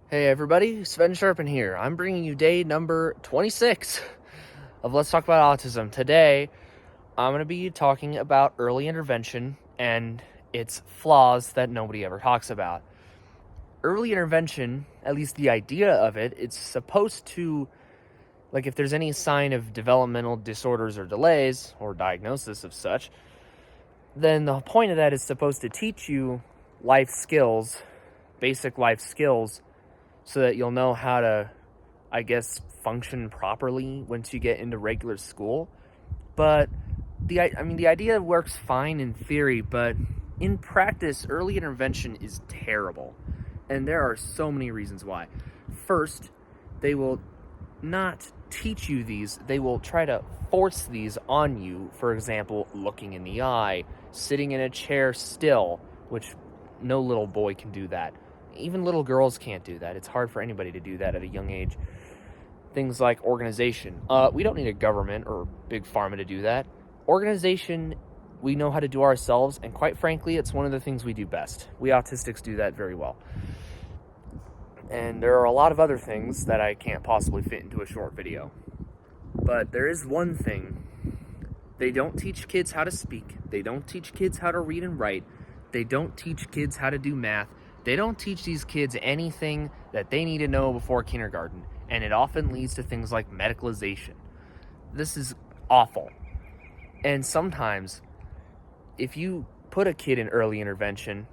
Hey everybody, Sven Sharpen here. I'm bringing you day number 26 of Let's Talk About Autism. Today, I'm going to be talking about early intervention and its flaws that nobody ever talks about. Early intervention, at least the idea of it, it's supposed to, like if there's any sign of developmental disorders or delays, or diagnosis of such, then the point of that is supposed to teach you life skills, basic life skills, so that you'll know how to, function properly once you get into regular school. But the idea works fine in theory, but in practice, early intervention is terrible. And there are so many reasons why. First, they will not teach you these. They will try to force these on you. For example, looking in the eye, sitting in a chair still, which no little boy can do that. Even little girls can't do that. It's hard for anybody to do that at a young age. Things like organization. We don't need a government or Big Pharma to do that. Organization, we know how to do ourselves, and quite frankly, it's one of the things we do best. We autistics do that very well. And there are a lot of other things that I can't possibly fit into a short video. But there is one thing. They don't teach kids how to speak. They don't teach kids how to read and write. They don't teach kids how to do math. They don't teach these kids anything that they need to know before kindergarten, and it often leads to things like medicalization. This is awful. And sometimes, if you put a kid in early intervention,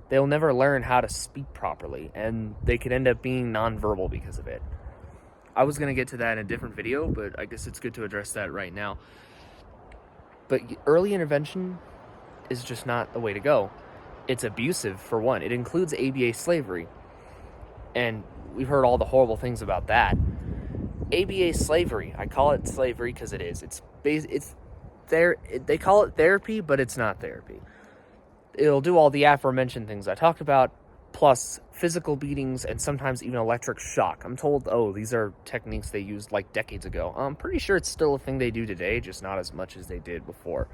they'll never learn how to speak properly, and they could end up being nonverbal because of it. I was going to get to that in a different video, but I guess it's good to address that right now. But early intervention is just not the way to go. It's abusive, for one. It includes ABA slavery. And we've heard all the horrible things about that. ABA slavery, I call it slavery because it is. They call it therapy, but it's not therapy. It'll do all the aforementioned things I talked about, plus physical beatings and sometimes even electric shock. I'm told, these are techniques they used like decades ago. I'm pretty sure it's still a thing they do today, just not as much as they did before.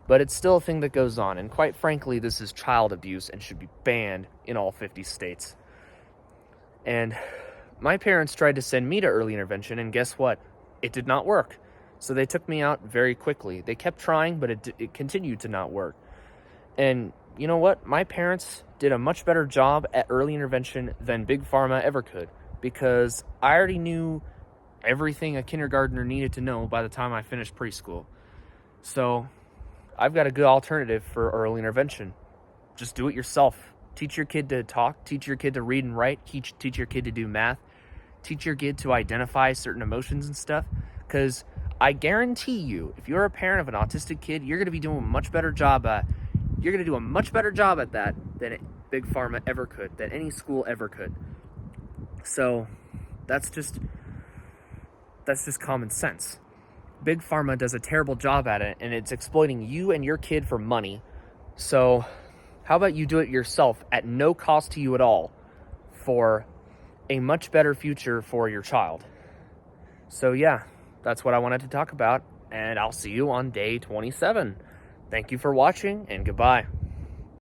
But it's still a thing that goes on, and quite frankly, this is child abuse and should be banned in all 50 states. And my parents tried to send me to early intervention, and guess what? It did not work. So they took me out very quickly. They kept trying, but it continued to not work. And you know what? My parents did a much better job at early intervention than Big Pharma ever could, because I already knew everything a kindergartner needed to know by the time I finished preschool. So I've got a good alternative for early intervention. Just do it yourself. Teach your kid to talk, teach your kid to read and write, teach your kid to do math, teach your kid to identify certain emotions and stuff. Because I guarantee you, if you're a parent of an autistic kid, you're going to be doing a much better job at that than Big Pharma ever could, than any school ever could. So that's just common sense. Big Pharma does a terrible job at it, and it's exploiting you and your kid for money. So how about you do it yourself at no cost to you at all for a much better future for your child? So yeah, that's what I wanted to talk about, and I'll see you on day 27. Thank you for watching, and goodbye.